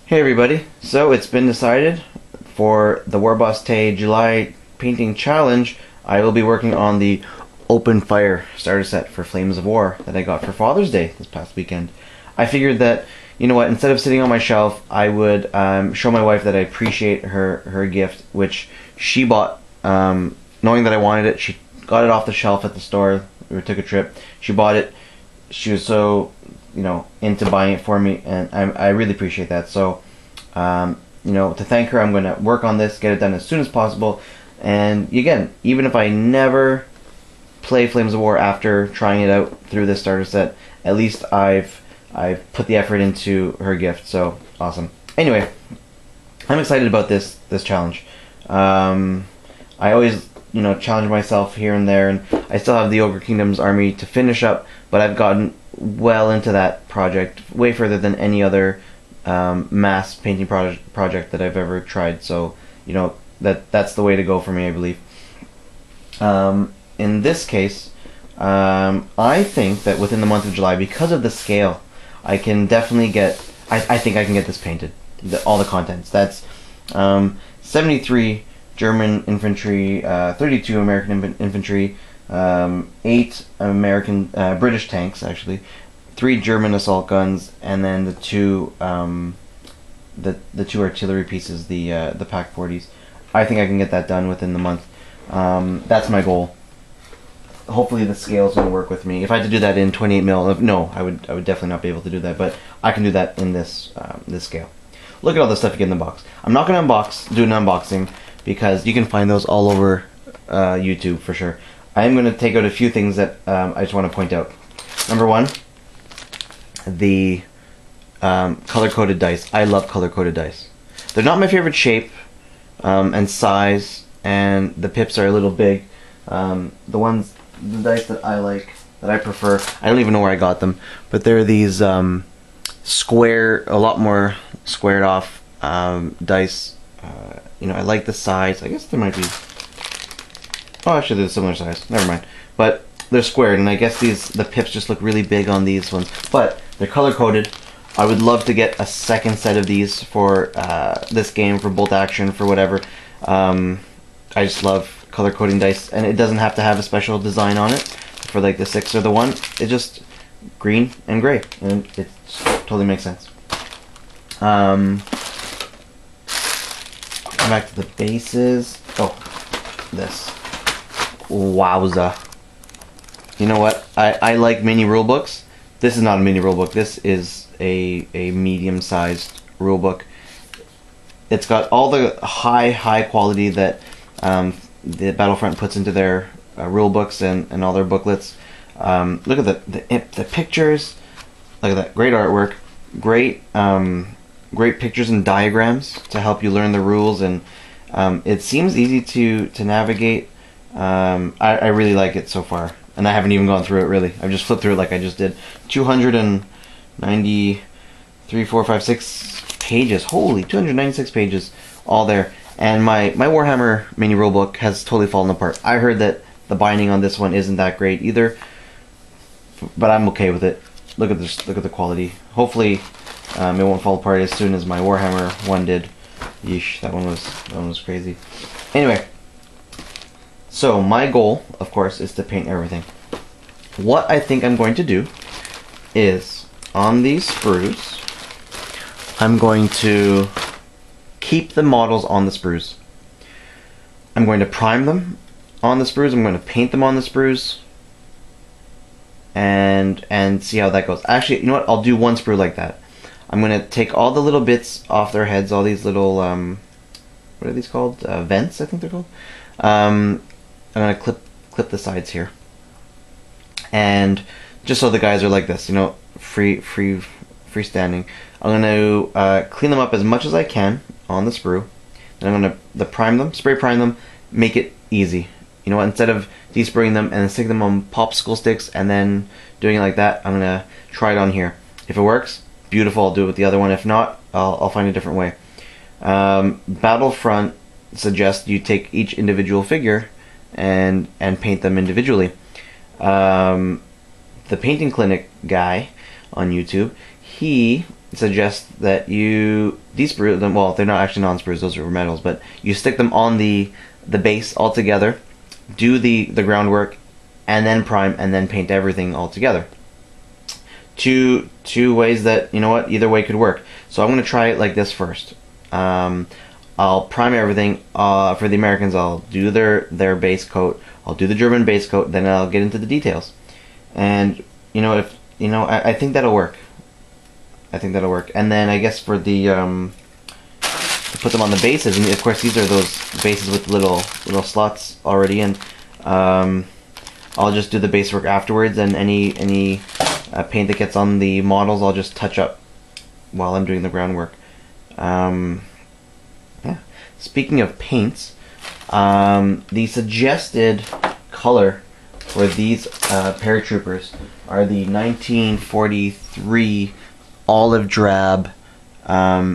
Hey everybody, so it's been decided for the WarbossTae July Painting Challenge, I will be working on the Open Fire starter set for Flames of War that I got for Father's Day this past weekend. I figured that, you know what, instead of sitting on my shelf, I would show my wife that I appreciate her gift, which she bought, knowing that I wanted it. She got it off the shelf at the store. We took a trip. She bought it. She was so, into buying it for me, and I really appreciate that. So, to thank her, I'm going to work on this, get it done as soon as possible. And again, even if I never play Flames of War after trying it out through this starter set, at least I've put the effort into her gift. So awesome. Anyway, I'm excited about this challenge. I always challenge myself here and there, and I still have the Ogre Kingdoms army to finish up, but I've gotten well into that project, way further than any other mass painting project that I've ever tried. So that's the way to go for me, I believe. In this case, I think that within the month of July, because of the scale, I can definitely get. I think I can get this painted. All the contents. That's 73 German infantry, 32 American infantry, 8 American British tanks actually, 3 German assault guns, and then the two artillery pieces, the Pack 40s. I think I can get that done within the month. That's my goal. Hopefully the scale is going to work with me. If I had to do that in 28 mil, no, I would definitely not be able to do that. But I can do that in this scale. Look at all the stuff you get in the box. I'm not going to do an unboxing because you can find those all over YouTube for sure. I am going to take out a few things that I just want to point out. Number one, the color-coded dice. I love color-coded dice. They're not my favorite shape and size, and the pips are a little big. The dice that I like, that I prefer, I don't even know where I got them, but they're these square, a lot more squared off dice. I like the size. I guess there might be. Oh, actually, they're a similar size. Never mind. But they're squared, and I guess the pips just look really big on these ones. But they're color coded. I would love to get a second set of these for this game, for bolt action, for whatever. I just love color coding dice, and it doesn't have to have a special design on it for like the 6 or the 1. It's just green and gray, and it totally makes sense. Come back to the bases. Oh, this. Wowza. You know what? I like mini rulebooks. This is not a mini rulebook. This is a medium-sized rulebook. It's got all the high quality that the Battlefront puts into their rulebooks and all their booklets. Look at the pictures. Look at that. Great artwork. Great pictures and diagrams to help you learn the rules, and it seems easy to navigate. I really like it so far, and I haven't even gone through it really. I've just flipped through it like I just did. 293, 4, 5, 6 pages. Holy, 296 pages all there. And my Warhammer mini rulebook has totally fallen apart. I heard that the binding on this one isn't that great either, but I'm okay with it. Look at this. Look at the quality. Hopefully, it won't fall apart as soon as my Warhammer one did. Yeesh, that one was crazy. Anyway, so my goal, of course, is to paint everything. What I think I'm going to do is on these sprues, I'm going to keep the models on the sprues. I'm going to prime them on the sprues. I'm going to paint them on the sprues, and see how that goes. Actually, you know what? I'll do one sprue like that. I'm going to take all the little bits off their heads, all these little what are these called? Vents, I think they're called. I'm going to clip the sides here, and just so the guys are like this, freestanding. I'm going to clean them up as much as I can on the sprue. Then I'm going to prime them, spray prime them, make it easy. You know what? Instead of despraying them and sticking them on popsicle sticks and then doing it like that, I'm going to try it on here. If it works, beautiful, I'll do it with the other one. If not, I'll find a different way. Battlefront suggests you take each individual figure and paint them individually. The painting clinic guy on YouTube, he suggests that you de-sprue them. Well, they're not actually non-sprues; those are metals. But you stick them on the base all together, do the groundwork, and then prime, and then paint everything all together. Two ways that, you know what, either way could work. So I'm going to try it like this first. I'll prime everything. For the Americans, I'll do their base coat. I'll do the German base coat. Then I'll get into the details. And I think that'll work. I think that'll work. And then I guess for the to put them on the bases, and of course these are those bases with little slots already in. I'll just do the base work afterwards, and any paint that gets on the models I'll just touch up while I'm doing the groundwork. Yeah. Speaking of paints, the suggested color for these paratroopers are the 1943 olive drab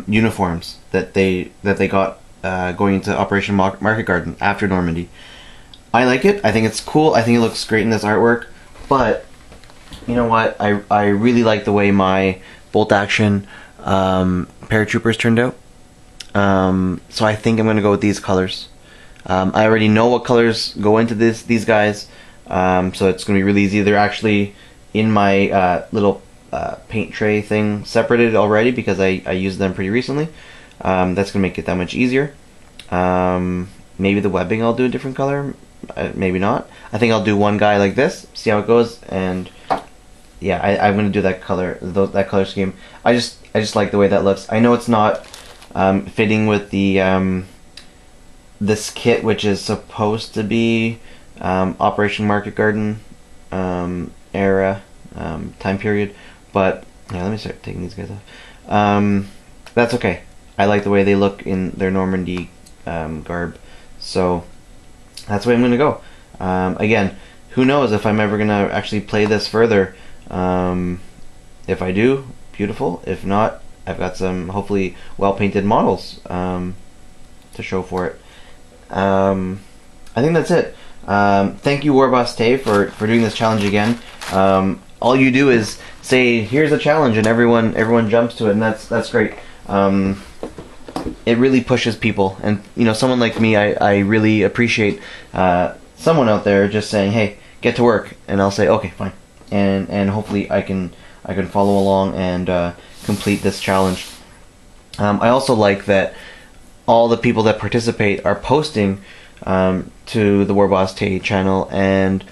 uniforms that they got going into Operation Market Garden after Normandy. I like it. I think it's cool. I think it looks great in this artwork. But you know what? I really like the way my bolt action paratroopers turned out. So I think I'm going to go with these colors. I already know what colors go into these guys, so it's going to be really easy. They're actually in my little paint tray thing separated already because I used them pretty recently. That's going to make it that much easier. Maybe the webbing I'll do a different color, maybe not. I think I'll do one guy like this, see how it goes, and yeah, I'm going to do that color scheme. I just like the way that looks. I know it's not fitting with the this kit, which is supposed to be Operation Market Garden era time period, but yeah, let me start taking these guys off. That's okay. I like the way they look in their Normandy garb, so that's the way I'm gonna go. Again, who knows if I'm ever gonna actually play this further. If I do, beautiful. If not, I've got some hopefully well painted models to show for it. I think that's it. Thank you, WarbossTae, for doing this challenge again. All you do is say, "Here's a challenge," and everyone jumps to it, and that's great. It really pushes people, and someone like me, I really appreciate someone out there just saying, "Hey, get to work," and I'll say, "Okay, fine," and hopefully I can follow along and complete this challenge. I also like that all the people that participate are posting to the WarbossTae channel, and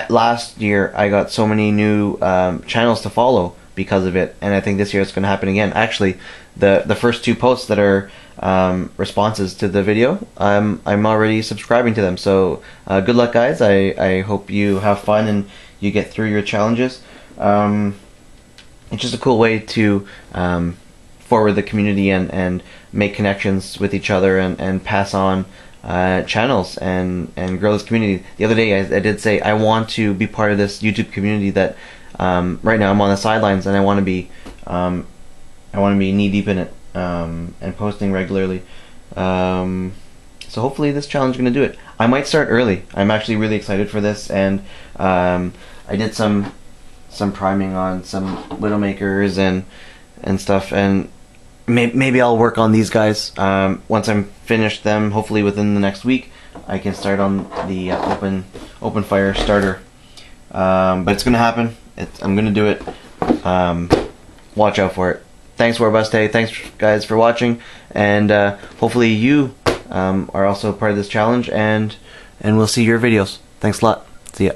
last year I got so many new channels to follow because of it, and I think this year it's going to happen again. Actually, the first two posts that are responses to the video, I'm already subscribing to them, so good luck, guys. I hope you have fun and you get through your challenges. It's just a cool way to forward the community and make connections with each other and pass on channels and grow this community. The other day I did say I want to be part of this YouTube community that right now I'm on the sidelines, and I want to be knee deep in it and posting regularly. So hopefully this challenge is going to do it. I might start early. I'm actually really excited for this, and I did some priming on some Widowmakers and stuff, and maybe I'll work on these guys once I'm finished them. Hopefully within the next week I can start on the open fire starter. But it's gonna happen. I'm gonna do it. Watch out for it. Thanks, WarbossTae. Thanks, guys, for watching, and hopefully you are also part of this challenge, and we'll see your videos. Thanks a lot. See ya.